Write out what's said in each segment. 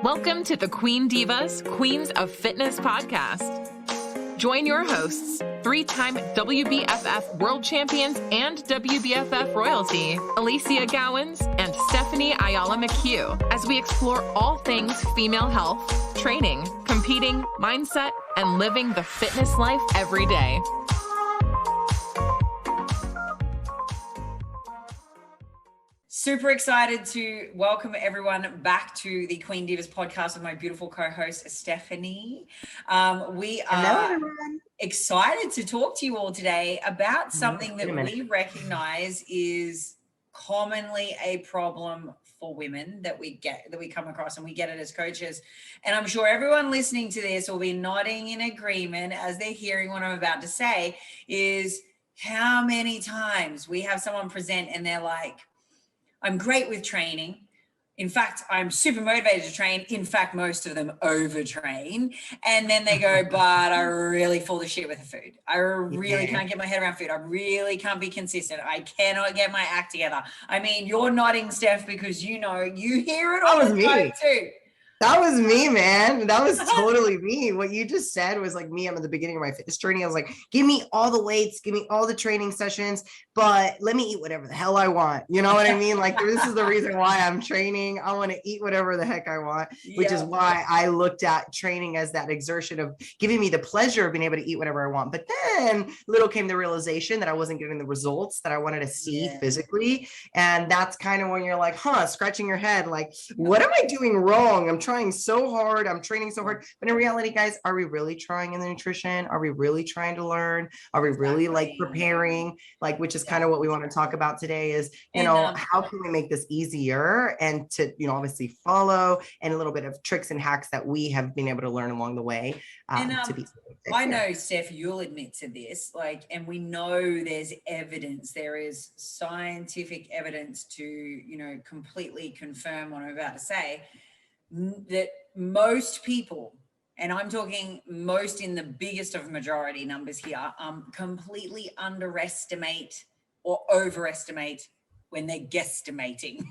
Welcome to the Queen Divas, Queens of Fitness podcast. Join your hosts, three-time WBFF world champions and WBFF royalty, Alicia Gowans and Stephanie Ayala McHugh, as we explore all things female health, training, competing, mindset, and living the fitness life every day. Super excited to welcome everyone back to the Queen Divas podcast with my beautiful co-host, Stephanie. We are excited to talk to you all today about something that we recognize is commonly a problem for women that we come across, and we get it as coaches. And I'm sure everyone listening to this will be nodding in agreement as they're hearing what I'm about to say, is how many times we have someone present and they're like, I'm great with training. In fact, I'm super motivated to train. In fact, most of them overtrain. And then they go, but I really fall to shit with the food. I really can't get my head around food. I really can't be consistent. I cannot get my act together. I mean, you're nodding, Steph, because you know, you hear it all the time too. That was me, man. That was totally me. What you just said was like me. I'm at the beginning of my fitness journey. I was like, give me all the weights, give me all the training sessions, but let me eat whatever the hell I want. You know what I mean? Like, this is the reason why I'm training. I want to eat whatever the heck I want, which is why I looked at training as that exertion of giving me the pleasure of being able to eat whatever I want. But then little came the realization that I wasn't getting the results that I wanted to see physically. And that's kind of when you're like, scratching your head, like, what am I doing wrong? I'm trying so hard. I'm training so hard. But in reality, guys, are we really trying in the nutrition? Are we really trying to learn? Are we really like preparing? Like, which is kind of what we want to talk about today is, how can we make this easier and to, obviously follow, and a little bit of tricks and hacks that we have been able to learn along the way to be. I know, Steph, you'll admit to this, and we know there's evidence, there is scientific evidence to, completely confirm what I'm about to say, that most people, and I'm talking most in the biggest of majority numbers here, completely underestimate or overestimate when they're guesstimating.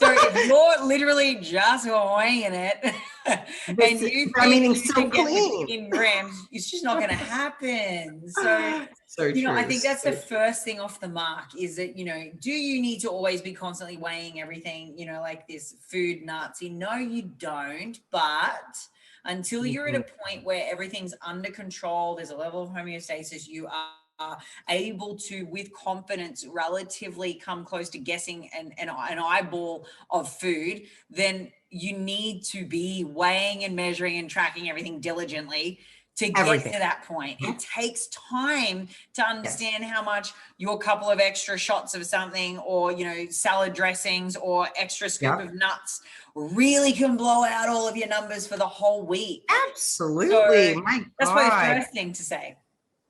So if you're literally just weighing it and you think you can get in grams, it's just not going to happen. So I think that's the first thing off the mark is that, do you need to always be constantly weighing everything, like this food Nazi? No, you don't. But until you're at a point where everything's under control, there's a level of homeostasis, you are able to, with confidence, relatively come close to guessing an eyeball of food, then you need to be weighing and measuring and tracking everything diligently to get to that point. It takes time to understand how much your couple of extra shots of something, or, salad dressings or extra scoop of nuts really can blow out all of your numbers for the whole week. Absolutely. So that's probably the first thing to say.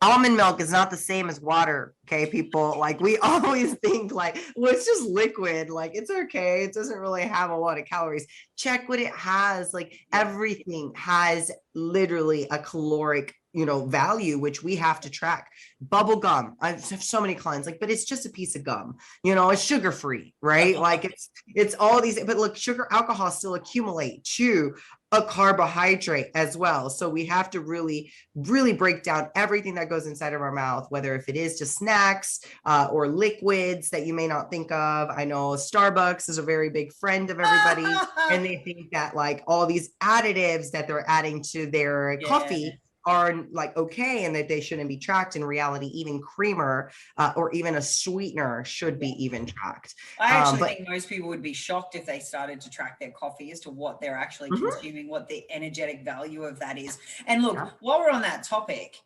Almond milk is not the same as water. Okay, people, like, we always think like, well, it's just liquid. Like, it's okay. It doesn't really have a lot of calories. Check what it has. Like, everything has literally a caloric, value, which we have to track. Bubble gum. I have so many clients like, but it's just a piece of gum, it's sugar-free, right? Like it's all these, but look, sugar, alcohol still accumulate to a carbohydrate as well. So we have to really, really break down everything that goes inside of our mouth, whether if it is just snacks or liquids that you may not think of. I know Starbucks is a very big friend of everybody, and they think that like all these additives that they're adding to their coffee are like okay, and that they shouldn't be tracked. In reality, even creamer or even a sweetener should be even tracked. I actually think most people would be shocked if they started to track their coffee as to what they're actually consuming, what the energetic value of that is. And look, while we're on that topic,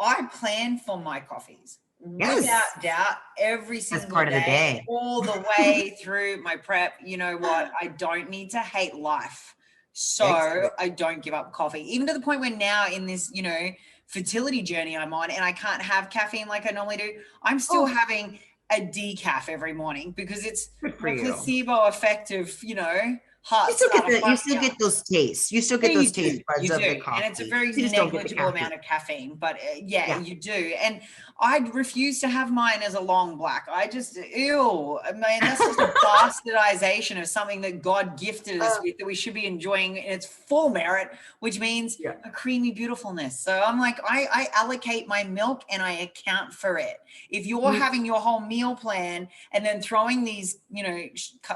I plan for my coffees without doubt every single part of the day, all the way through my prep. You know what? I don't need to hate life. So I don't give up coffee, even to the point where now in this, fertility journey I'm on, and I can't have caffeine like I normally do. I'm still having a decaf every morning because it's a placebo effect of, You still get those tastes. You still get those taste buds of the coffee. And it's a very negligible amount of caffeine, but you do. And I'd refuse to have mine as a long black. I just, ew. I mean, that's just a bastardization of something that God gifted us with that we should be enjoying in its full merit, which means a creamy beautifulness. So I'm like, I allocate my milk and I account for it. If you're having your whole meal plan and then throwing these, you know,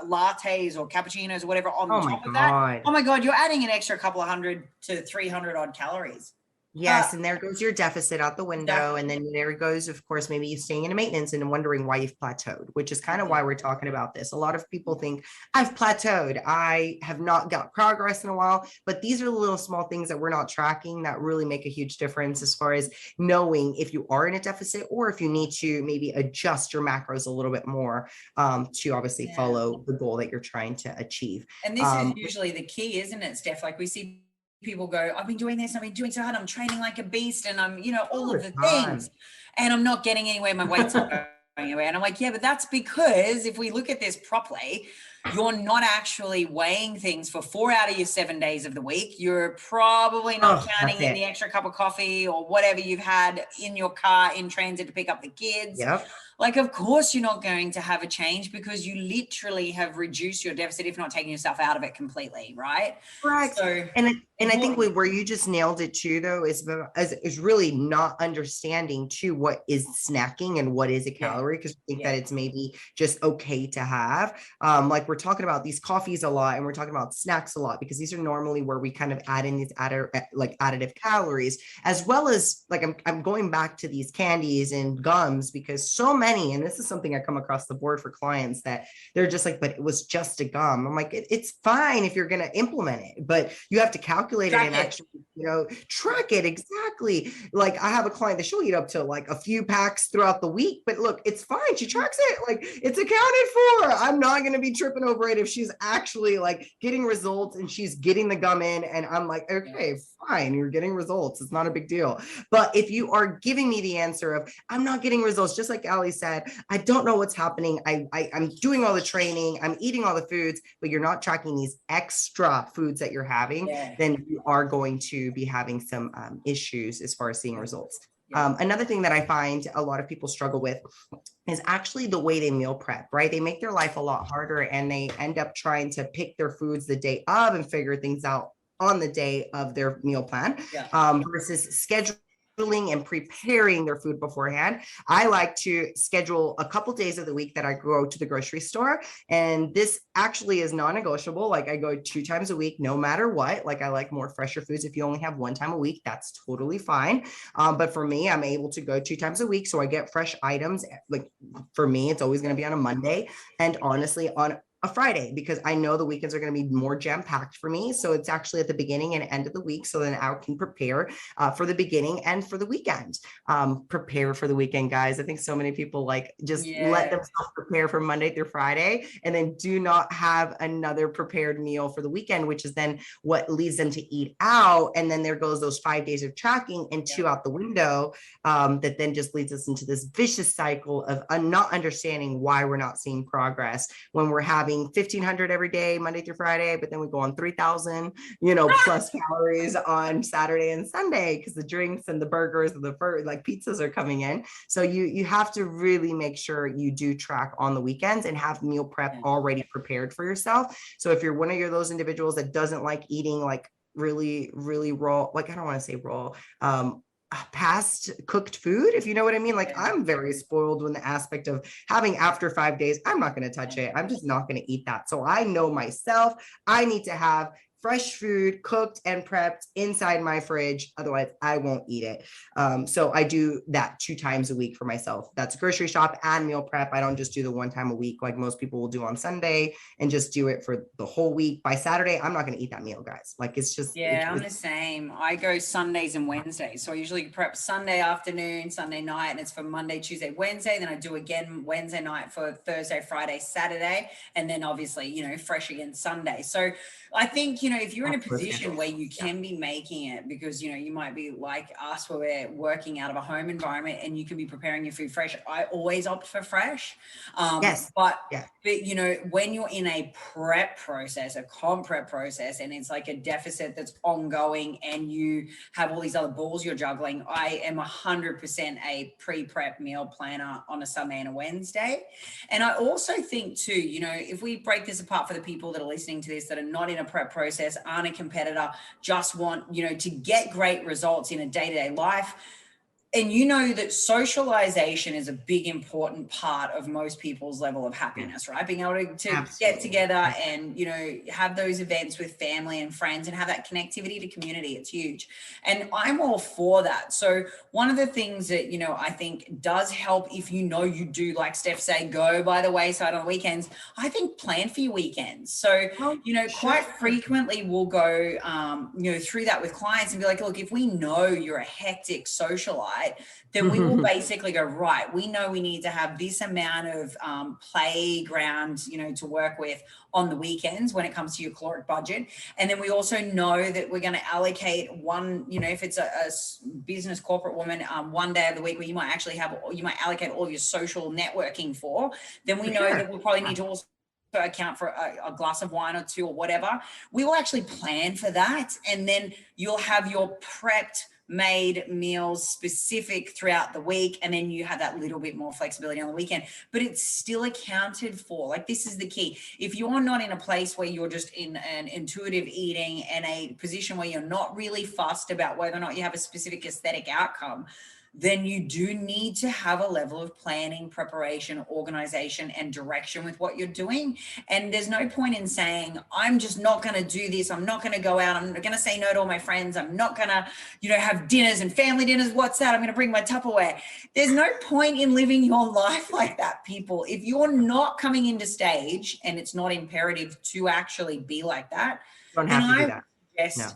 lattes or cappuccinos or whatever on top of that, oh my God, you're adding an extra couple of 100 to 300 odd calories. Yes, and there goes your deficit out the window. And then there goes, of course, maybe you staying in a maintenance and wondering why you've plateaued, which is kind of why we're talking about this. A lot of people think I've plateaued. I have not got progress in a while, but these are the little small things that we're not tracking that really make a huge difference as far as knowing if you are in a deficit or if you need to maybe adjust your macros a little bit more to obviously follow the goal that you're trying to achieve. And this is usually the key, isn't it, Steph? Like we see people go, I've been doing this, I've been doing so hard, I'm training like a beast, and I'm, you know, all of the things, and I'm not getting anywhere, my weight's not going anywhere. And I'm like, yeah, but that's because if we look at this properly, you're not actually weighing things for 4 out of your 7 days of the week. You're probably not counting in the extra cup of coffee or whatever you've had in your car in transit to pick up the kids. Like, of course, you're not going to have a change because you literally have reduced your deficit, if not taking yourself out of it completely, right? Correct. So, and I think where you just nailed it too, though, is really not understanding too what is snacking and what is a calorie, because we think that it's maybe just okay to have. Like we're talking about these coffees a lot, and we're talking about snacks a lot, because these are normally where we kind of add in these additive calories, as well as like I'm going back to these candies and gums, because so many, and this is something I come across the board for clients that they're just like, but it was just a gum. I'm like, it's fine if you're going to implement it, but you have to calculate it and actually, you know, track it exactly. Like I have a client that she'll eat up to like a few packs throughout the week, but look, it's fine. She tracks it. Like it's accounted for. I'm not going to be tripping over it if she's actually like getting results and she's getting the gum in. And I'm like, okay, fine. You're getting results. It's not a big deal. But if you are giving me the answer of, I'm not getting results, just like Ali said, I don't know what's happening. I'm doing all the training. I'm eating all the foods, but you're not tracking these extra foods that you're having, then you are going to be having some issues as far as seeing results. Another thing that I find a lot of people struggle with is actually the way they meal prep, right? They make their life a lot harder and they end up trying to pick their foods the day of and figure things out on the day of their meal plan versus scheduling and preparing their food beforehand. I like to schedule a couple days of the week that I go to the grocery store. And this actually is non-negotiable. Like I go 2 times a week, no matter what. Like I like more fresher foods. If you only have 1 time a week, that's totally fine. But for me, I'm able to go 2 times a week. So I get fresh items. Like for me, it's always going to be on a Monday. And honestly, on a Friday, because I know the weekends are going to be more jam-packed for me. So it's actually at the beginning and end of the week. So then I can prepare for the beginning and for the weekend. Prepare for the weekend, guys. I think so many people like just let themselves prepare for Monday through Friday and then do not have another prepared meal for the weekend, which is then what leads them to eat out. And then there goes those 5 days of tracking and 2 out the window. That then just leads us into this vicious cycle of not understanding why we're not seeing progress when we're having 1,500 every day, Monday through Friday, but then we go on 3,000, plus calories on Saturday and Sunday because the drinks and the burgers and the pizzas are coming in. So you have to really make sure you do track on the weekends and have meal prep already prepared for yourself. So if you're one of those individuals that doesn't like eating like really, really raw, like I don't want to say raw, past cooked food, if you know what I mean. Like I'm very spoiled in the aspect of having after 5 days, I'm not going to touch it. I'm just not going to eat that. So I know myself, I need to have fresh food cooked and prepped inside my fridge. Otherwise I won't eat it. So I do that 2 times a week for myself. That's grocery shop and meal prep. I don't just do the 1 time a week like most people will do on Sunday and just do it for the whole week. By Saturday, I'm not going to eat that meal, guys. Like it's just, I'm the same. I go Sundays and Wednesdays. So I usually prep Sunday afternoon, Sunday night, and it's for Monday, Tuesday, Wednesday. Then I do again Wednesday night for Thursday, Friday, Saturday. And then obviously, fresh again Sunday. So I think, if you're in a position where you can be making it because, you might be like us where we're working out of a home environment and you can be preparing your food fresh. I always opt for fresh. Yes. But when you're in a prep process, a comp prep process, and it's like a deficit that's ongoing and you have all these other balls you're juggling, I am 100% a pre-prep meal planner on a Sunday and a Wednesday. And I also think too, if we break this apart for the people that are listening to this that are not in a prep process, aren't a competitor, just want, to get great results in a day-to-day life. And that socialization is a big, important part of most people's level of happiness, right? Being able to get together and, have those events with family and friends and have that connectivity to community. It's huge. And I'm all for that. So one of the things that, I think does help if you do, like Steph say, go by the wayside on weekends, I think plan for your weekends. So, quite frequently we'll go, through that with clients and be like, look, if we know you're a hectic socialite, then we will basically go, right, we know we need to have this amount of playground, to work with on the weekends when it comes to your caloric budget. And then we also know that we're going to allocate one, if it's a business corporate woman, one day of the week where you might allocate all your social networking for, then we know that we'll probably need to also account for a glass of wine or two or whatever. We will actually plan for that. And then you'll have your prepped made meals specific throughout the week, and then you have that little bit more flexibility on the weekend, but it's still accounted for. Like, this is the key. If you're not in a place where you're just in an intuitive eating and a position where you're not really fussed about whether or not you have a specific aesthetic outcome, then you do need to have a level of planning, preparation, organization, and direction with what you're doing. And there's no point in saying, I'm just not going to do this. I'm not going to go out. I'm going to say no to all my friends. I'm not going to, have dinners and family dinners. What's that? I'm going to bring my Tupperware. There's no point in living your life like that, people. If you're not coming into stage and it's not imperative to actually be like that, don't have to do that. Yes.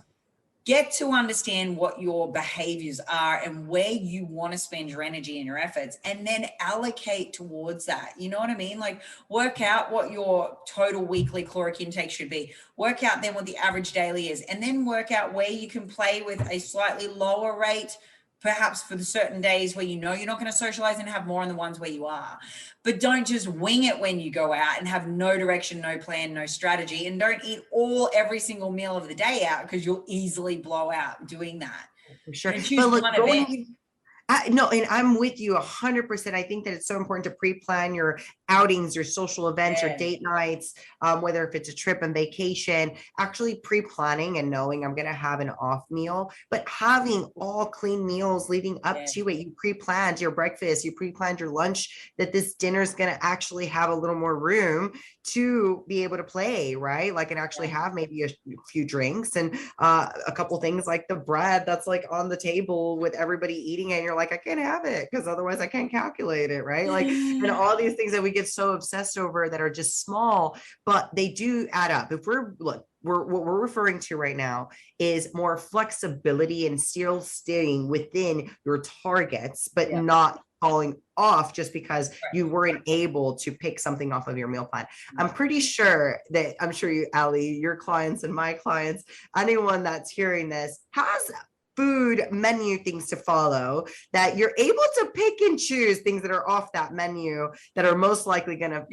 Get to understand what your behaviors are and where you want to spend your energy and your efforts, and then allocate towards that. You know what I mean? Like, work out what your total weekly caloric intake should be. Work out then what the average daily is, and then work out where you can play with a slightly lower rate, perhaps for the certain days where you're not going to socialize, and have more on the ones where you are. But don't just wing it when you go out and have no direction, no plan, no strategy. And don't eat every single meal of the day out, because you'll easily blow out doing that. For sure. But look, no, and I'm with you 100%. I think that it's so important to pre-plan your outings, your social events, your date nights, whether if it's a trip and vacation, actually pre-planning and knowing I'm going to have an off meal, but having all clean meals leading up to it. You pre-planned your breakfast, you pre-planned your lunch, that this dinner is going to actually have a little more room to be able to play, right? Like, and actually have maybe a few drinks and a couple things like the bread that's like on the table with everybody eating it. And you're like, I can't have it because otherwise I can't calculate it, right? Like, and all these things that we get so obsessed over that are just small, but they do add up. If what we're referring to right now is more flexibility and still staying within your targets, but not falling off just because you weren't able to pick something off of your meal plan. I'm pretty sure that, you, Ali, your clients and my clients, anyone that's hearing this has food menu things to follow, that you're able to pick and choose things that are off that menu that are most likely going to,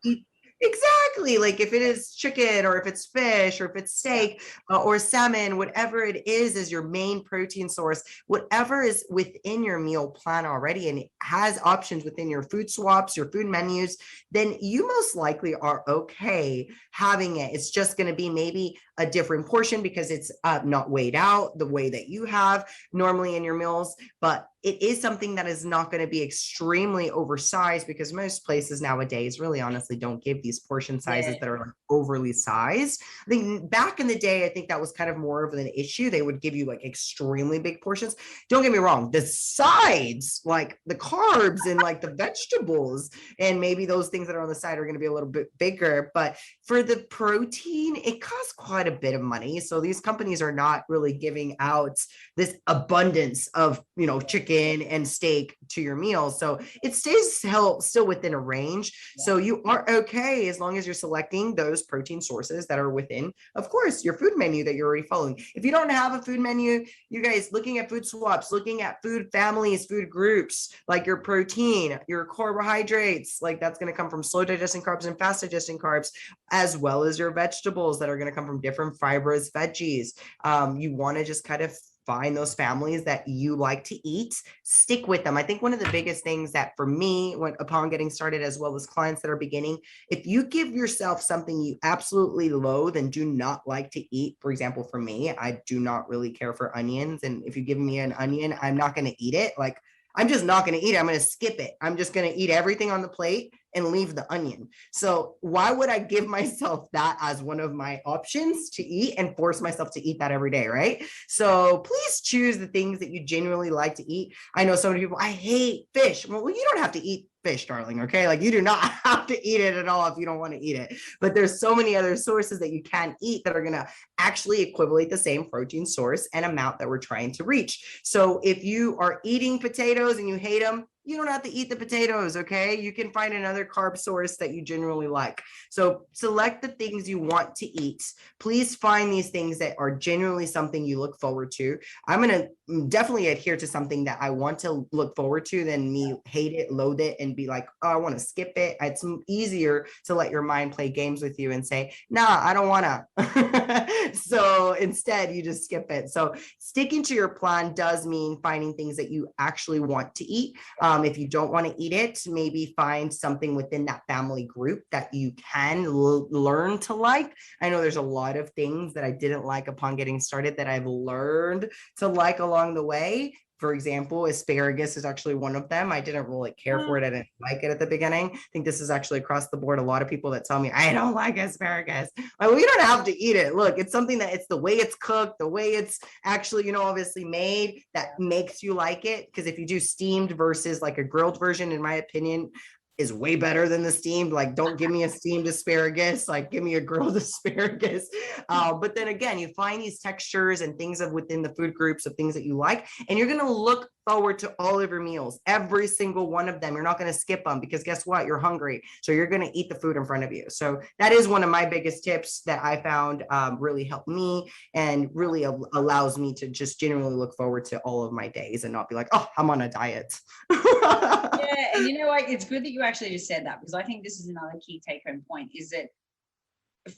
eat. Exactly. Like, if it is chicken or if it's fish or if it's steak or salmon, whatever it is your main protein source, whatever is within your meal plan already and it has options within your food swaps, your food menus, then you most likely are okay having it. It's just going to be maybe a different portion because it's not weighed out the way that you have normally in your meals, but it is something that is not going to be extremely oversized, because most places nowadays really honestly don't give these portion sizes that are like overly sized. I think back in the day, I think that was kind of more of an issue. They would give you like extremely big portions. Don't get me wrong, the sides, like the carbs and like the vegetables and maybe those things that are on the side are going to be a little bit bigger, but for the protein, it costs quite a bit of money. So these companies are not really giving out this abundance of, chicken chicken and steak to your meals. So it stays still within a range. Yeah. So you are okay as long as you're selecting those protein sources that are within, of course, your food menu that you're already following. If you don't have a food menu, you guys looking at food swaps, looking at food families, food groups, like your protein, your carbohydrates, like that's going to come from slow digesting carbs and fast digesting carbs, as well as your vegetables that are going to come from different fibrous veggies. You want to just kind of find those families that you like to eat, stick with them. I think one of the biggest things that for me, upon getting started, as well as clients that are beginning, if you give yourself something you absolutely loathe and do not like to eat, for example, for me, I do not really care for onions. And if you give me an onion, I'm not going to eat it. Like, I'm just not going to eat it. I'm going to skip it. I'm just going to eat everything on the plate and leave the onion. So why would I give myself that as one of my options to eat and force myself to eat that every day, right? So please choose the things that you genuinely like to eat. I know so many people, I hate fish. Well, you don't have to eat fish, darling, okay? Like, you do not have to eat it at all if you don't want to eat it. But there's so many other sources that you can eat that are going to actually equivalent the same protein source and amount that we're trying to reach. So if you are eating potatoes and you hate them, you don't have to eat the potatoes, okay? You can find another carb source that you generally like. So select the things you want to eat. Please find these things that are genuinely something you look forward to. I'm going to definitely adhere to something that I want to look forward to than me hate it, loathe it, and be like, oh, I want to skip it. It's easier to let your mind play games with you and say, nah, I don't want to. So instead, you just skip it. So sticking to your plan does mean finding things that you actually want to eat. If you don't want to eat it, maybe find something within that family group that you can learn to like. I know there's a lot of things that I didn't like upon getting started that I've learned to like along the way. For example, asparagus is actually one of them. I didn't really care for it. I didn't like it at the beginning. I think this is actually across the board. A lot of people that tell me, I don't like asparagus. Like, well, you don't have to eat it. Look, it's something that it's the way it's cooked, the way it's actually, obviously made that makes you like it. Because if you do steamed versus like a grilled version, in my opinion, is way better than the steamed. Like, don't give me a steamed asparagus, like give me a grilled asparagus. But then again, you find these textures and things of within the food groups of things that you like, and you're going to look forward to all of your meals, every single one of them. You're not going to skip them because guess what? You're hungry. So you're going to eat the food in front of you. So that is one of my biggest tips that I found really helped me and really allows me to just genuinely look forward to all of my days and not be like, oh, I'm on a diet. Yeah, and it's good that you actually just said that, because I think this is another key take-home point, is that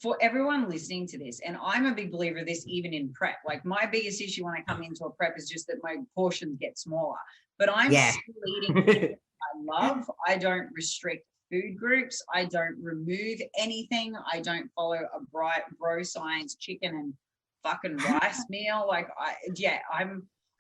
for everyone listening to this, and I'm a big believer of this even in prep, like my biggest issue when I come into a prep is just that my portions get smaller, but I'm still eating food I love. I don't restrict food groups. I don't remove anything. I don't follow a bright bro science chicken and fucking rice meal. Like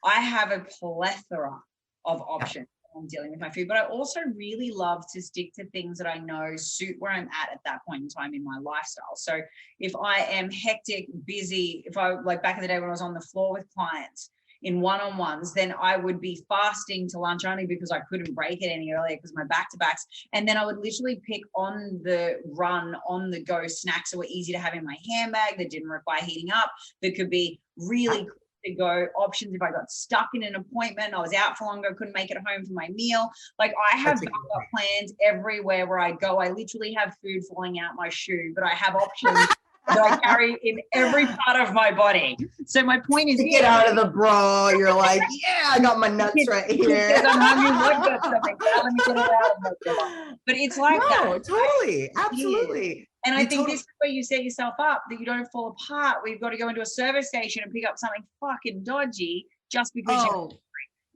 I have a plethora of options. I'm dealing with my food, but I also really love to stick to things that I know suit where I'm at that point in time in my lifestyle. So if I am hectic, busy, if I like back in the day when I was on the floor with clients in one-on-ones, then I would be fasting to lunch only because I couldn't break it any earlier because my back-to-backs. And then I would literally pick on the run, on the go snacks that were easy to have in my handbag that didn't require heating up, that could be really quick to go options if I got stuck in an appointment, I was out for longer, couldn't make it home for my meal. Like I have backup plans everywhere where I go. I literally have food falling out my shoe, but I have options that I carry in every part of my body. So my point is, get out of the bra. You're like, yeah, I got my nuts right here. I'm hungry. Let me get it out of my bra. But it's like that. Totally, absolutely. And I think this is where you set yourself up, that you don't fall apart, where you've got to go into a service station and pick up something fucking dodgy just because you're hungry,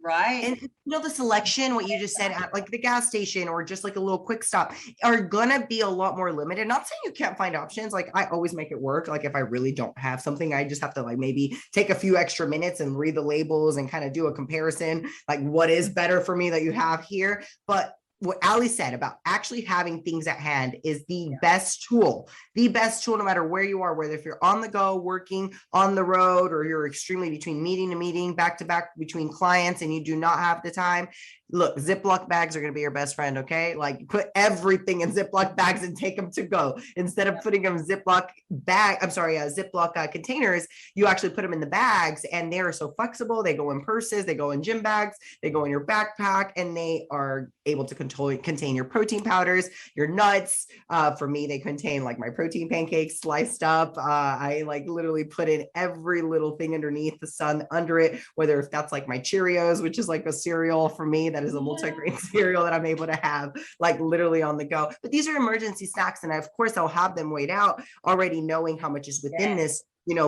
right? And the selection, what you just said at like the gas station or just like a little quick stop are gonna be a lot more limited. Not saying you can't find options. Like I always make it work. Like if I really don't have something, I just have to like maybe take a few extra minutes and read the labels and kind of do a comparison, like what is better for me that you have here. But what Ali said about actually having things at hand is the best tool no matter where you are, whether if you're on the go, working on the road, or you're extremely between meeting to meeting, back to back between clients, and you do not have the time. look, Ziploc bags are going to be your best friend. Okay. Like put everything in Ziploc bags and take them to go instead of putting them in Ziploc containers. You actually put them in the bags, and they are so flexible. They go in purses, they go in gym bags, they go in your backpack, and they are able to contain your protein powders, your nuts. For me, they contain like my protein pancakes sliced up. I like literally put in every little thing underneath the sun under it, whether if that's like my Cheerios, which is like a cereal for me, that is a multigrain cereal that I'm able to have like literally on the go. But these are emergency snacks, and of course I'll have them weighed out, already knowing how much is within this,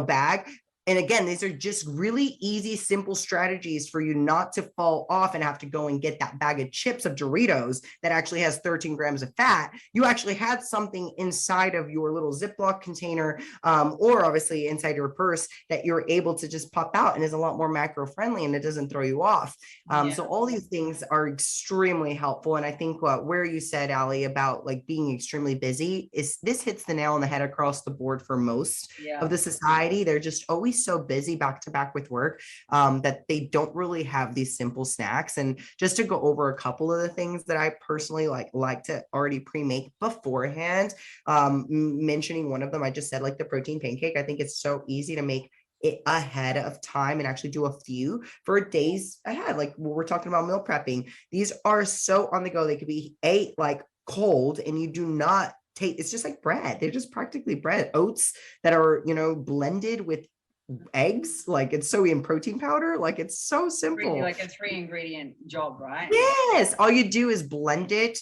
bag. And again, these are just really easy, simple strategies for you not to fall off and have to go and get that bag of chips of Doritos that actually has 13 grams of fat. You actually had something inside of your little Ziploc container, or obviously inside your purse, that you're able to just pop out and is a lot more macro friendly, and it doesn't throw you off. So all these things are extremely helpful. And I think where you said, Ali, about like being extremely busy, is this hits the nail on the head across the board for most of the society. They're just always so busy back to back with work, that they don't really have these simple snacks. And just to go over a couple of the things that I personally like to already pre-make beforehand, mentioning one of them, I just said like the protein pancake. I think it's so easy to make it ahead of time and actually do a few for days ahead. Like we're talking about meal prepping. These are so on the go. They could be ate like cold, and you do not take, it's just like bread. They're just practically bread, oats that are, blended with eggs. Like it's soy and protein powder. Like it's so simple. Like a 3-ingredient job, right? Yes. All you do is blend it,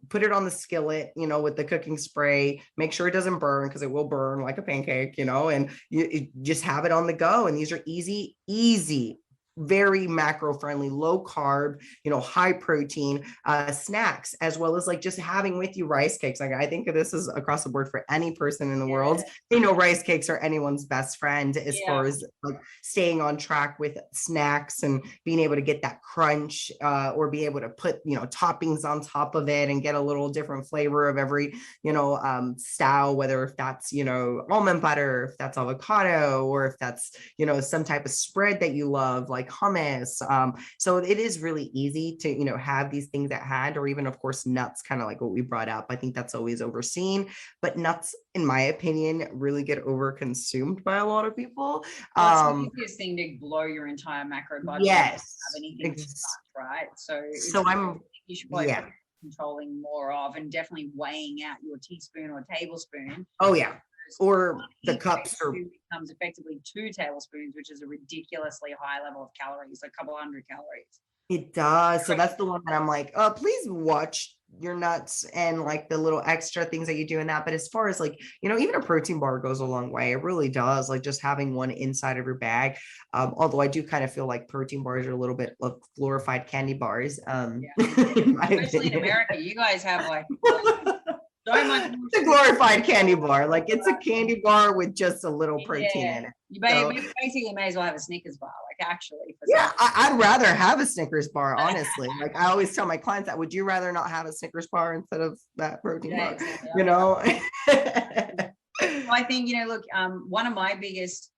put it on the skillet, with the cooking spray, make sure it doesn't burn, because it will burn like a pancake, and you just have it on the go. And these are easy, very macro friendly, low carb, high protein snacks, as well as like just having with you rice cakes. Like I think this is across the board for any person in the world. Rice cakes are anyone's best friend as far as like staying on track with snacks and being able to get that crunch, or be able to put, toppings on top of it and get a little different flavor of every, style, whether if that's, almond butter, if that's avocado, or if that's, some type of spread that you love, like hummus. So it is really easy to, have these things at hand, or even of course nuts, kind of like what we brought up. I think that's always overseen, but nuts, in my opinion, really get over consumed by a lot of people. Well, it's the easiest thing to blow your entire macro budget. Yes. Have anything to start, right? So you should probably controlling more of, and definitely weighing out your teaspoon or tablespoon. Oh yeah. Or the cups becomes effectively 2 tablespoons, which is a ridiculously high level of calories, a couple hundred calories. It does. So that's the one that I'm like, oh, please watch your nuts and like the little extra things that you do in that. But as far as like, even a protein bar goes a long way. It really does. Like just having one inside of your bag. Although I do kind of feel like protein bars are a little bit of glorified candy bars. Especially in America, you guys have like it's a glorified candy bar. Like it's a candy bar with just a little protein in it. You basically may as well have a Snickers bar, like actually. I'd rather have a Snickers bar, honestly. Like I always tell my clients that, would you rather not have a Snickers bar instead of that protein bar? Exactly. I think, look, one of my biggest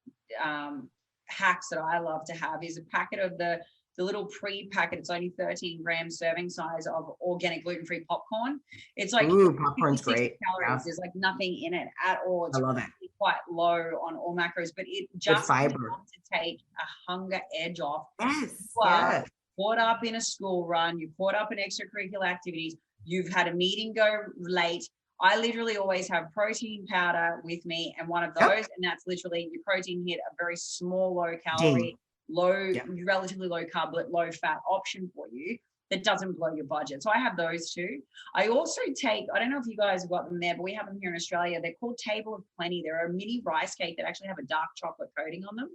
hacks that I love to have is a packet of the little pre-packet. It's only 13 gram serving size of organic gluten-free popcorn. It's like popcorn's great. Calories. There's like nothing in it at all. It's I love it. Quite low on all macros, but it just fiber to take a hunger edge off. Yes. Caught up in a school run, you caught up in extracurricular activities, you've had a meeting go late. I literally always have protein powder with me, and one of those, and that's literally your protein hit, a very small, low calorie, relatively low carb, but low fat option for you that doesn't blow your budget. So I have those too. I also take, I don't know if you guys have got them there, but we have them here in Australia. They're called Table of Plenty. They're a mini rice cake that actually have a dark chocolate coating on them.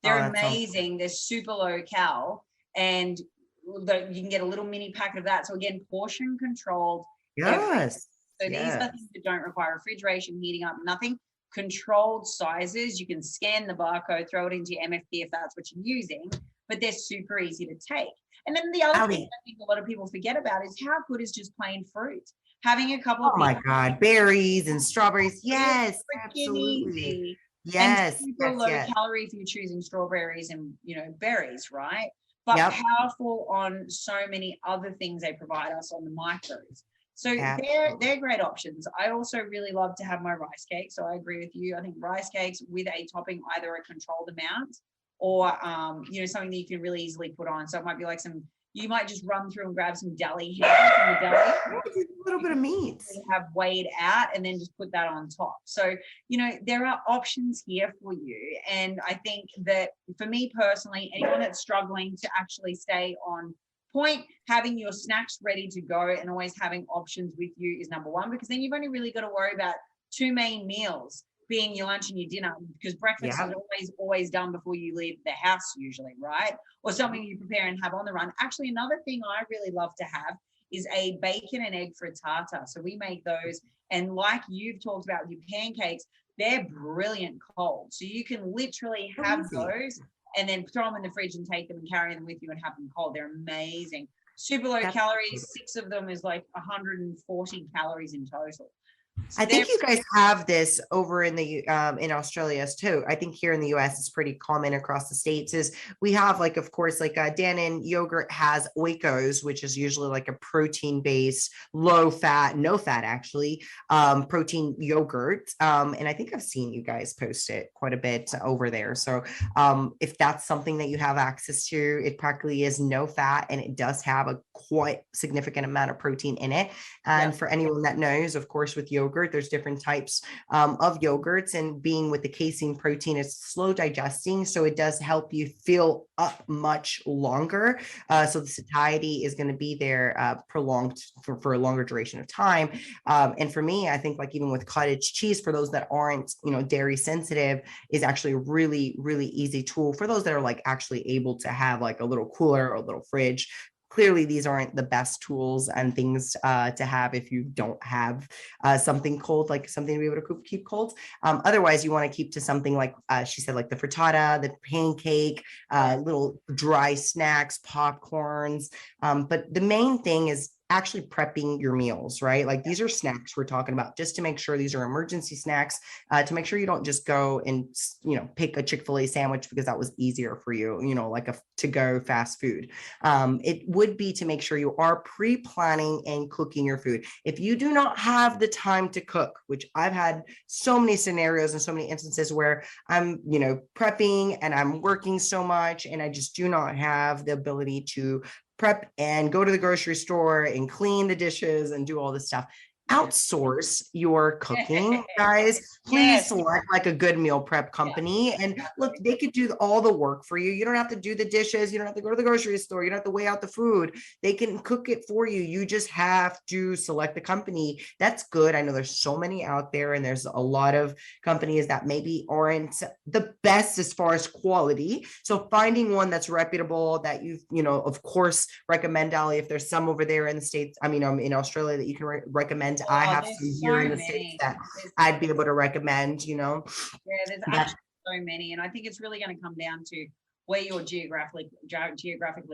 They're amazing. They're super low cal, and you can get a little mini packet of that. So again, portion controlled. Yes. So these are things that don't require refrigeration, heating up, nothing. Controlled sizes. You can scan the barcode, throw it into your MFP if that's what you're using, but they're super easy to take. And then the other thing I think a lot of people forget about is how good is just plain fruit. Having a couple of my God, berries and strawberries. Yes, absolutely. Easy. Yes. And super low calorie if you're choosing strawberries and berries, right? but Yep. powerful on so many other things they provide us on the micros. So they're great options. I also really love to have my rice cakes. So I agree with you. I think rice cakes with a topping, either a controlled amount or something that you can really easily put on. So it might be like you might just run through and grab some deli ham from the deli. A little bit of meat. Have weighed out and then just put that on top. So, there are options here for you. And I think that for me personally, anyone that's struggling to actually stay on point, having your snacks ready to go and always having options with you is number one, because then you've only really got to worry about two main meals being your lunch and your dinner, because breakfast is always done before you leave the house usually, right? Or something you prepare and have on the run. Actually, another thing I really love to have is a bacon and egg frittata. So we make those, and like you've talked about with your pancakes, they're brilliant cold. So you can literally have those and then throw them in the fridge and take them and carry them with you and have them cold. They're amazing. Super low calories. 6 of them is like 140 calories in total. So I think you guys have this over in in Australia too. I think here in the US it's pretty common across the states. Is we have of course Dannon yogurt has Oikos, which is usually like a protein based, low fat, no fat actually, protein yogurt. And I think I've seen you guys post it quite a bit over there. So if that's something that you have access to, it practically is no fat and it does have a quite significant amount of protein in it. And for anyone that knows, of course, with yogurt, there's different types of yogurts, and being with the casein protein, it's slow digesting, so it does help you fill up much longer. So the satiety is going to be there prolonged for a longer duration of time. And for me, I think even with cottage cheese, for those that aren't dairy sensitive, is actually a really, really easy tool for those that are actually able to have a little cooler or a little fridge. Clearly, these aren't the best tools and things to have if you don't have something cold, something to be able to keep cold. Otherwise, you want to keep to something she said, the frittata, the pancake, little dry snacks, popcorns. But the main thing is actually prepping your meals, right? These are snacks we're talking about, just to make sure these are emergency snacks, to make sure you don't just go and, pick a Chick-fil-A sandwich because that was easier for you, like a to-go fast food. It would be to make sure you are pre-planning and cooking your food. If you do not have the time to cook, which I've had so many scenarios and so many instances where I'm, prepping and I'm working so much and I just do not have the ability to prep and go to the grocery store and clean the dishes and do all this stuff. Outsource your cooking, guys. Please select a good meal prep company. And look, they could do all the work for you. You don't have to do the dishes. You don't have to go to the grocery store. You don't have to weigh out the food. They can cook it for you. You just have to select the company that's good. I know there's so many out there, and there's a lot of companies that maybe aren't the best as far as quality. So finding one that's reputable, that of course, recommend, Ali, if there's some over there in the States, in Australia, that you can recommend. I have some here in the States that I'd be able to recommend, Yeah, there's actually so many. And I think it's really going to come down to where you're geographically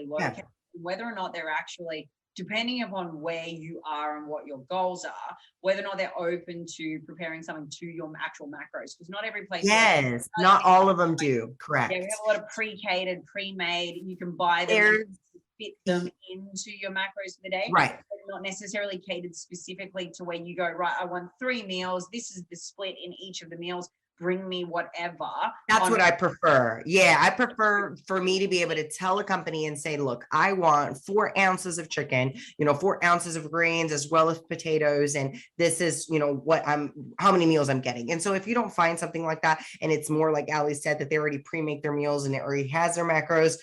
located, whether or not they're actually, depending upon where you are and what your goals are, whether or not they're open to preparing something to your actual macros. Because not every place. Yes, not all of them do. Correct. Yeah, we have a lot of pre-catered, pre-made. You can buy them. Fit them into your macros for the day, right? Not necessarily catered specifically to where you go, right, I want 3 meals, this is the split in each of the meals, bring me whatever. That's what I prefer. Yeah, I prefer for me to be able to tell a company and say, look, I want 4 ounces of chicken, 4 ounces of greens as well as potatoes, and this is how many meals I'm getting. And so if you don't find something like that, and it's more like Ali said, that they already pre-make their meals and it already has their macros,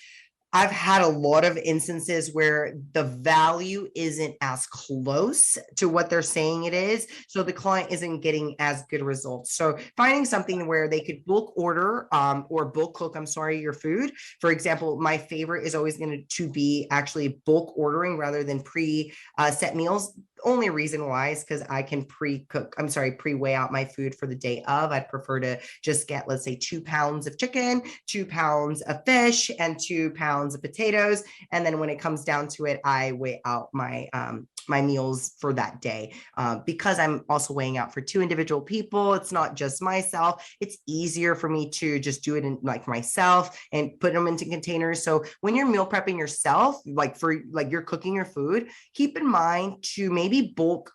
I've had a lot of instances where the value isn't as close to what they're saying it is. So the client isn't getting as good results. So finding something where they could bulk order or bulk cook, your food. For example, my favorite is always going to be actually bulk ordering rather than set meals. Only reason why is because I can pre-weigh out my food for the day of. I'd prefer to just get, let's say, 2 pounds of chicken, 2 pounds of fish, and 2 pounds of potatoes. And then when it comes down to it, I weigh out my my meals for that day. Because I'm also weighing out for 2 individual people, it's not just myself. It's easier for me to just do it in like myself and put them into containers. So when you're meal prepping yourself, like for like you're cooking your food, keep in mind to maybe bulk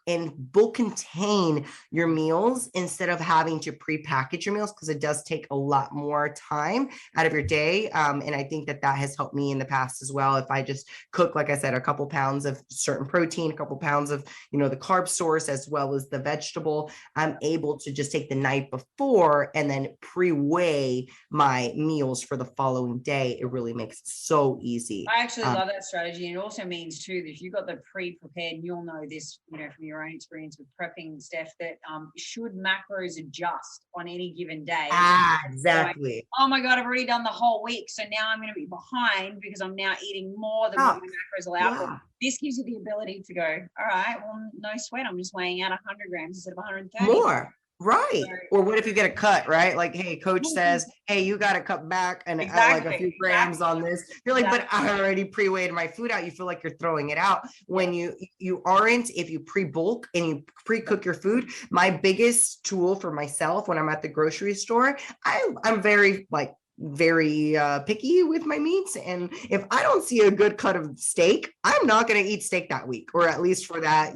contain your meals instead of having to pre-package your meals, because it does take a lot more time out of your day. And I think that has helped me in the past as well. If I just cook, like I said, a couple pounds of certain protein, a couple pounds of, the carb source, as well as the vegetable, I'm able to just take the night before and then pre-weigh my meals for the following day. It really makes it so easy. I actually love that strategy. And it also means too, that if you've got the pre-prepared, you'll know this, from your own experience with prepping, Steph, that should macros adjust on any given day. Exactly. Like, oh my God, I've already done the whole week. So now I'm going to be behind because I'm now eating more than what my macros allow for. This gives you the ability to go, all right, well, no sweat. I'm just weighing out 100 grams instead of 130. More. Right. Or what if you get a cut, right? Like, hey, coach says, hey, you got to cut back and add like a few grams on this. You're like, but I already pre-weighed my food out. You feel like you're throwing it out when you aren't. If you pre-bulk and you pre-cook your food, my biggest tool for myself when I'm at the grocery store, I'm very picky with my meats. And if I don't see a good cut of steak, I'm not going to eat steak that week, or at least for that,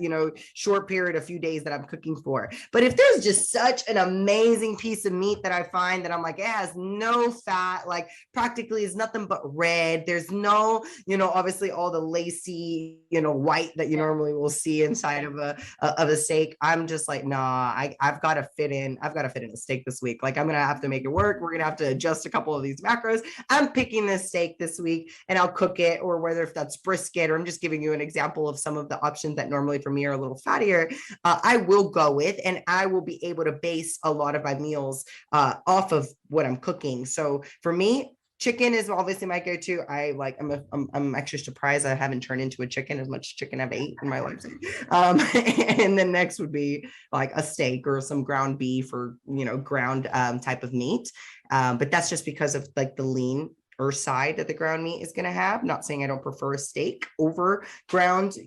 short period, a few days that I'm cooking for. But if there's just such an amazing piece of meat that I find that I'm like, it has no fat, like practically is nothing but red. There's no, obviously all the lacy, white that you normally will see inside of a steak. I'm just like, nah, I've got to fit in a steak this week. Like I'm going to have to make it work. We're going to have to adjust a couple of these macros. I'm picking this steak this week and I'll cook it, or whether if that's brisket, or I'm just giving you an example of some of the options that normally for me are a little fattier, I will go with, and I will be able to base a lot of my meals off of what I'm cooking. So for me, chicken is obviously my go-to. I'm actually surprised I haven't turned into a chicken, as much chicken I've ate in my life. And the next would be like a steak or some ground beef, or ground type of meat. But that's just because of like the lean side that the ground meat is going to have. Not saying I don't prefer a steak over ground,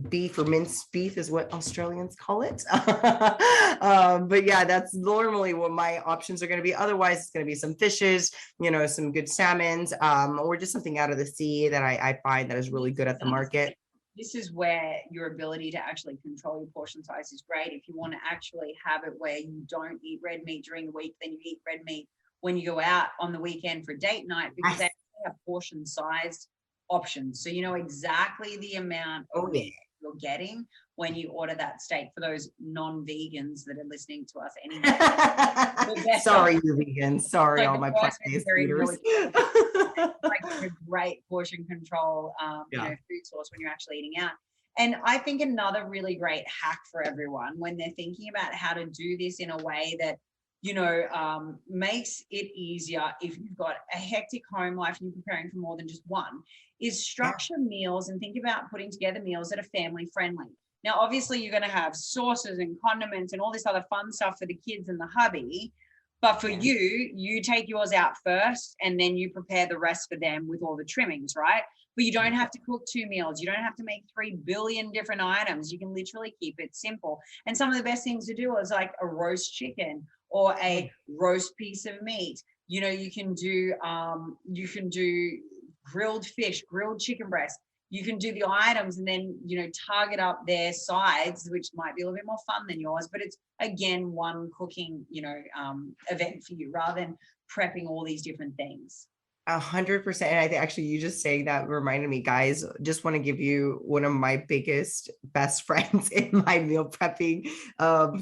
beef, or minced beef is what Australians call it. But yeah, that's normally what my options are going to be. Otherwise, it's going to be some fishes, some good salmons, or just something out of the sea that I find that is really good at the market. This is where your ability to actually control your portion size is great. If you want to actually have it where you don't eat red meat during the week, then you eat red meat when you go out on the weekend for date night, because they have portion sized options. So you know exactly the amount you're getting when you order that steak. For those non-vegans that are listening to us anyway. Sorry, you vegans. Sorry, all my plant-based eaters. Like a great portion control food source when you're actually eating out. And I think another really great hack for everyone when they're thinking about how to do this in a way that makes it easier if you've got a hectic home life and you're preparing for more than just one, is structure meals and think about putting together meals that are family friendly. Now, obviously you're going to have sauces and condiments and all this other fun stuff for the kids and the hubby, but for you take yours out first and then you prepare the rest for them with all the trimmings, right? But you don't have to cook 2 meals. You don't have to make 3 billion different items. You can literally keep it simple. And some of the best things to do is like a roast chicken or a roast piece of meat. You can do grilled fish, grilled chicken breast. You can do the items and then, target up their sides, which might be a little bit more fun than yours, but it's again, one cooking, event for you rather than prepping all these different things. 100%. And I think actually you just saying that reminded me, guys, just want to give you one of my biggest best friends in my meal prepping,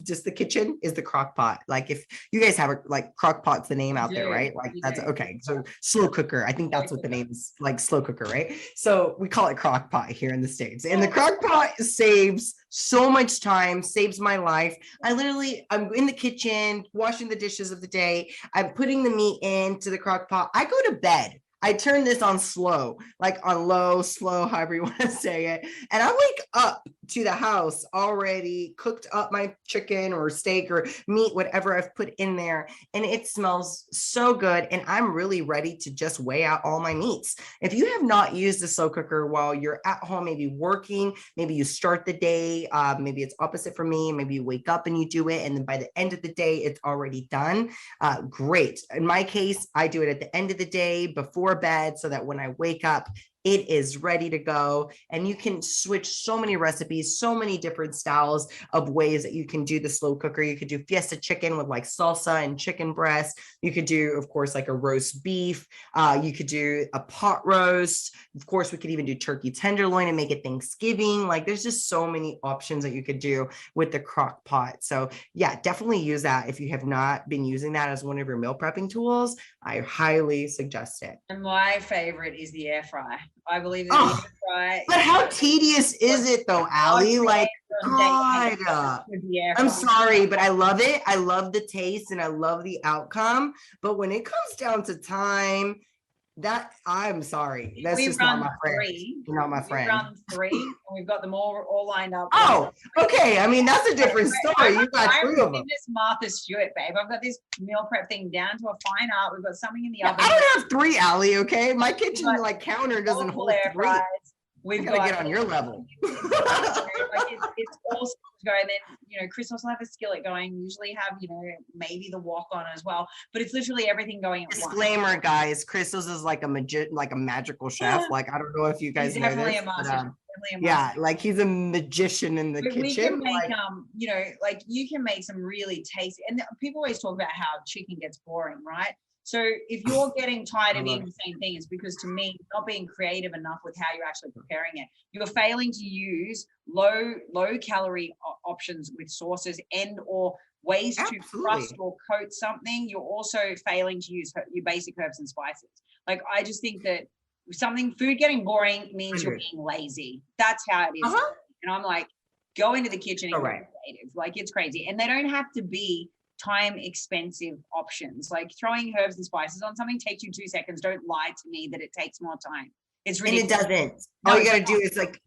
just the kitchen, is the crock pot. Like if you guys have crock pot's the name out there, right? Like that's okay. So slow cooker, I think that's what the name is, like slow cooker, right? So we call it crock pot here in the States, and the crock pot saves so much time, saves my life. I'm in the kitchen, washing the dishes of the day. I'm putting the meat into the crock pot. I go to bed. I turn this on slow, like on low, slow, however you want to say it. And I wake up to the house already cooked up my chicken or steak or meat, whatever I've put in there. And it smells so good. And I'm really ready to just weigh out all my meats. If you have not used a slow cooker while you're at home, maybe working, maybe you start the day, maybe it's opposite for me. Maybe you wake up and you do it. And then by the end of the day, it's already done. Great. In my case, I do it at the end of the day before bed so that when I wake up, it is ready to go. And you can switch so many recipes, so many different styles of ways that you can do the slow cooker. You could do fiesta chicken with like salsa and chicken breast. You could do, of course, like a roast beef. You could do a pot roast. Of course, we could even do turkey tenderloin and make it Thanksgiving. Like there's just so many options that you could do with the crock pot. So yeah, definitely use that. If you have not been using that as one of your meal prepping tools, I highly suggest it. And my favorite is the air fry. I believe that the air fry. But how tedious is it though, Allie? Like, God, I'm sorry, but I love it. I love the taste and I love the outcome. But when it comes down to time, that I'm sorry. That's just not my friend. You're not my friend. We run 3 and we've got them all lined up. Oh, okay. I mean, that's a different story. You got 3 of them. This Martha Stewart, babe. I've got this meal prep thing down to a fine art. We've got something in the oven. I don't have 3, Allie. Okay, my kitchen like counter doesn't hold 3. We've got to get on your level. It's all to go. And then, Chris also have a skillet going, usually have, maybe the wok on as well, but it's literally everything going at Disclaimer, once. Guys, Crystal's is like a magical chef. Like, I don't know if you guys know definitely this. A master. Yeah, like he's a magician in the kitchen. We can make, you can make some really tasty, and people always talk about how chicken gets boring, right? So if you're getting tired of eating the same thing, it's because, to me, not being creative enough with how you're actually preparing it. You're failing to use low calorie options with sauces and or ways to crust or coat something. You're also failing to use your basic herbs and spices. Like, I just think that food getting boring means you're being lazy. That's how it is. And I'm like, go into the kitchen and get creative. Like, it's crazy. And they don't have to be time expensive options. Like, throwing herbs and spices on something takes you 2 seconds. Don't lie to me that it takes more time. It's really, and it doesn't. All you got to do is like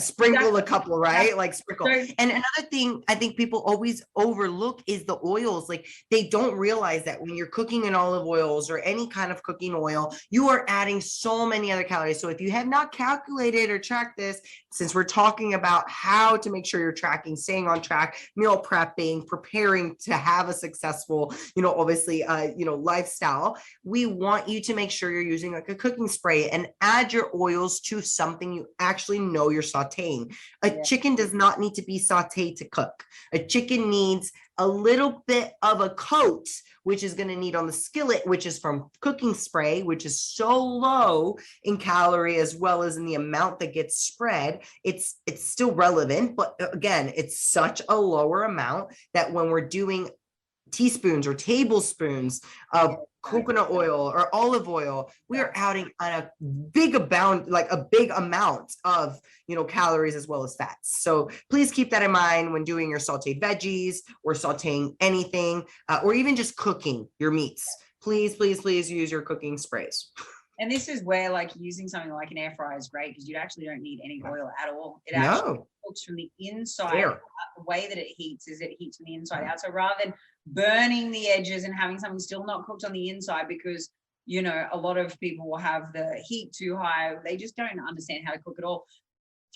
sprinkle a couple, right? Like sprinkle. And another thing I think people always overlook is the oils. Like, they don't realize that when you're cooking in olive oils or any kind of cooking oil, you are adding so many other calories. So if you have not calculated or tracked this, since we're talking about how to make sure you're tracking, staying on track, meal prepping, preparing to have a successful, obviously, lifestyle, we want you to make sure you're using like a cooking spray and add your oils to something you actually know you're sauteing. Chicken does not need to be sauteed to cook. A chicken needs a little bit of a coat, which is going to need on the skillet, which is from cooking spray, which is so low in calorie as well as in the amount that gets spread. It's still relevant, but again, it's such a lower amount that when we're doing teaspoons or tablespoons of coconut oil or olive oil, we are adding a big amount of calories as well as fats. So please keep that in mind when doing your sauteed veggies or sauteing anything, or even just cooking your meats. Please use your cooking sprays. And this is where, like, using something like an air fryer is great, because you actually don't need any oil at all. It actually cooks from the inside. The way that it heats is it heats from the inside out. So rather than burning the edges and having something still not cooked on the inside, because a lot of people will have the heat too high, they just don't understand how to cook at all.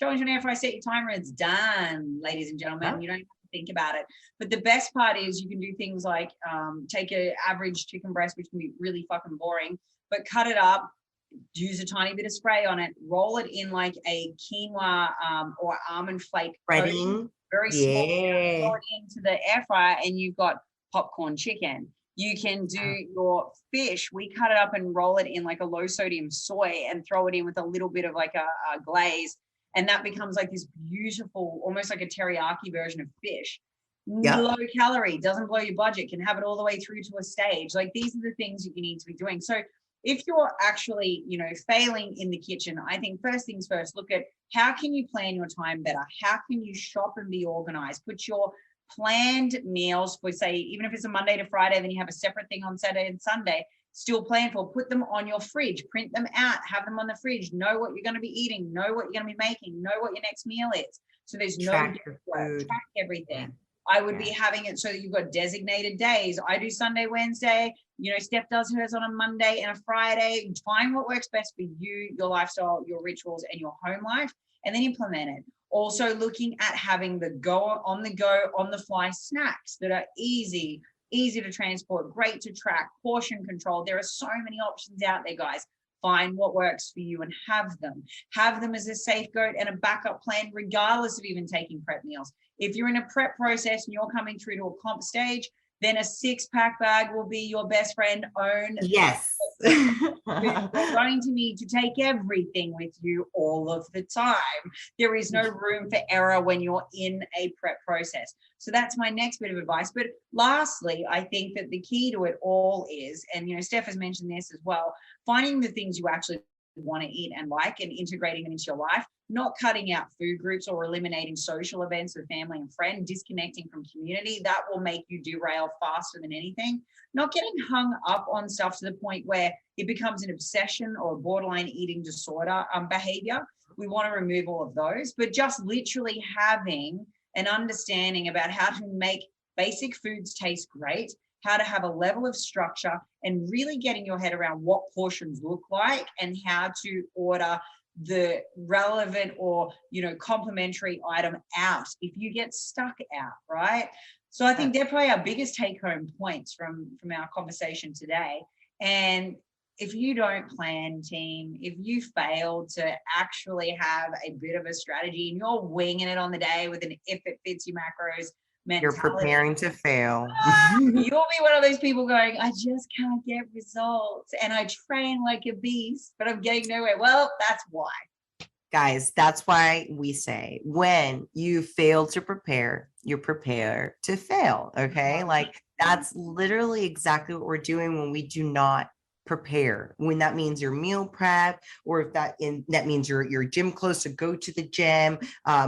Throw into an air fryer, set your timer, it's done, ladies and gentlemen. You don't have to think about it. But the best part is you can do things like take an average chicken breast, which can be really fucking boring, but cut it up, use a tiny bit of spray on it, roll it in like a quinoa or almond flake breading, very small, throw it into the air fryer, and you've got popcorn chicken. You can do your fish. We cut it up and roll it in like a low sodium soy and throw it in with a little bit of like a glaze, and that becomes like this beautiful, almost like a teriyaki version of fish. Low calorie, doesn't blow your budget, can have it all the way through to a stage. Like, these are the things that you need to be doing. So if you're actually, failing in the kitchen, I think first things first, look at how can you plan your time better? How can you shop and be organized? Put your planned meals for, say, even if it's a Monday to Friday, then you have a separate thing on Saturday and Sunday. still plan for. Put them on your fridge, print them out, have them on the fridge, know what you're going to be eating, know what you're going to be making, know what your next meal is. So there's no Track your work, food. track everything. I would be having it so that you've got designated days. I do Sunday, Wednesday, you know, Steph does hers on a Monday and a Friday. Find what works best for you, your lifestyle, your rituals, and your home life, and then implement it. Also looking at having the on the fly snacks that are easy to transport, great to track, portion control. There are so many options out there, guys. Find what works for you and have them as a safeguard and a backup plan, regardless of even taking prep meals. If you're in a prep process and you're coming through to a comp stage, then a 6-pack bag will be your best friend. Yes. You're going to need to take everything with you all of the time. There is no room for error when you're in a prep process. So that's my next bit of advice. But lastly, I think that the key to it all is, and, you know, Steph has mentioned this as well, finding the things you actually want to eat and like and integrating them into your life, not cutting out food groups or eliminating social events with family and friends, disconnecting from community. That will make you derail faster than anything. Not getting hung up on stuff to the point where it becomes an obsession or a borderline eating disorder behavior. We want to remove all of those, but just literally having an understanding about how to make basic foods taste great, how to have a level of structure, and really getting your head around what portions look like and how to order the relevant or, you know, complementary item out if you get stuck out, right? So I think they're probably our biggest take home points from our conversation today. And if you don't plan, team, if you fail to actually have a bit of a strategy and you're winging it on the day with an if it fits your macros mentality, you're preparing to fail. You'll be one of those people going, I just can't get results and I train like a beast, but I'm getting nowhere. Well, that's why. Guys, that's why we say when you fail to prepare, you prepare to fail. Okay. Like that's literally exactly what we're doing when we do not prepare, when that means your meal prep, or if that means your gym clothes to go to the gym,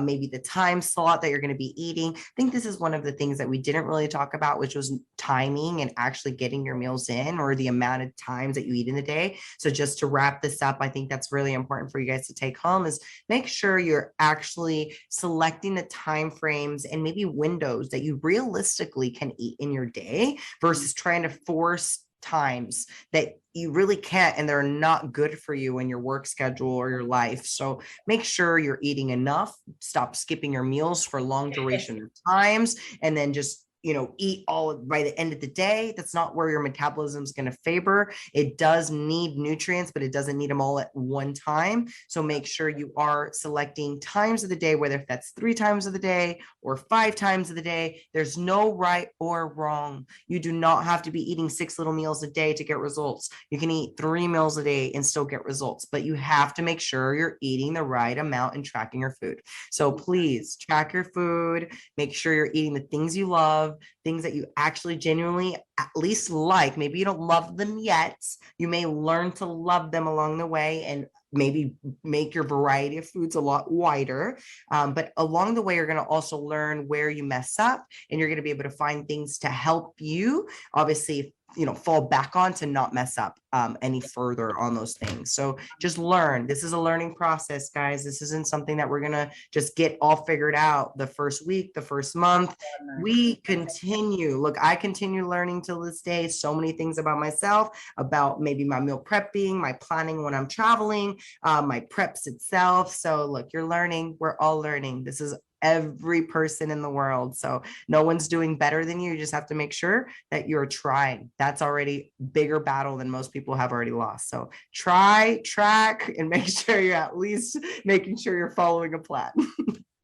maybe the time slot that you're going to be eating. I think this is one of the things that we didn't really talk about, which was timing and actually getting your meals in, or the amount of times that you eat in the day. So just to wrap this up, I think that's really important for you guys to take home is make sure you're actually selecting the time frames and maybe windows that you realistically can eat in your day versus trying to force times that you really can't, and they're not good for you in your work schedule or your life. So make sure you're eating enough, stop skipping your meals for long duration of times, and then just, you know, eat all by the end of the day. That's not where your metabolism is going to favor. It does need nutrients, but it doesn't need them all at one time. So make sure you are selecting times of the day, whether if that's 3 times of the day or 5 times of the day. There's no right or wrong. You do not have to be eating 6 little meals a day to get results. You can eat 3 meals a day and still get results, but you have to make sure you're eating the right amount and tracking your food. So please track your food, make sure you're eating the things you love, things that you actually genuinely at least like. Maybe you don't love them yet. You may learn to love them along the way and maybe make your variety of foods a lot wider. But along the way, you're going to also learn where you mess up, and you're going to be able to find things to help you, obviously, you know, fall back on to not mess up any further on those things. So just learn. This is a learning process, guys. This isn't something that we're going to just get all figured out the first week, the first month. We continue. Look, I continue learning till this day. So many things about myself, about maybe my meal prepping, my planning when I'm traveling, my preps itself. So look, you're learning. We're all learning. This is every person in the world. So no one's doing better than you. You just have to make sure that you're trying. That's already bigger battle than most people have already lost. So try, track, and make sure you're at least making sure you're following a plan.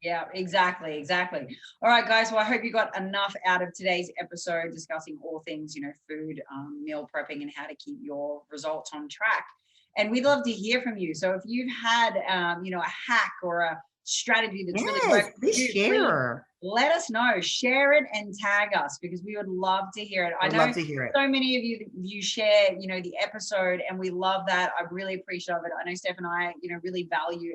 Yeah, exactly. All right, guys. Well, I hope you got enough out of today's episode discussing all things, you know, food, meal prepping, and how to keep your results on track. And we'd love to hear from you. So if you've had, you know, a hack or a strategy that's really worked for you, share. Let us know. Share it and tag us, because we would love to hear it. I know so many of you share, you know, the episode, and we love that. I really appreciate it. I know Steph and I, you know, really value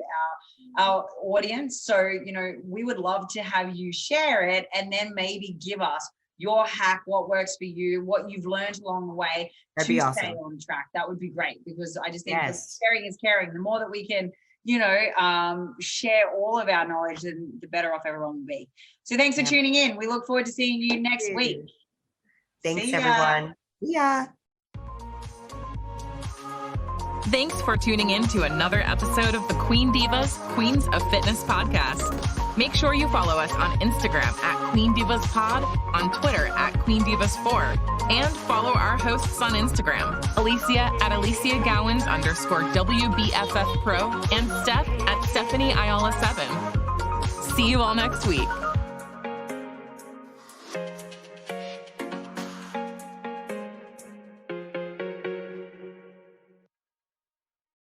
our audience. So, you know, we would love to have you share it and then maybe give us your hack, what works for you, what you've learned along the way That'd to be stay awesome. on track. That would be great, because I just think that Yes. sharing is caring. The more that we can, share all of our knowledge, then the better off everyone will be. So thanks for Yep. tuning in. We look forward to seeing you next week. Thanks, See ya. everyone. Yeah. Thanks for tuning in to another episode of the Queen Divas, Queens of Fitness podcast. Make sure you follow us on Instagram at Queen Divas Pod, on Twitter at Queen Divas 4, and follow our hosts on Instagram, Alicia at Alicia Gowans _WBFF Pro, and Steph at Stephanie Ayala 7. See you all next week.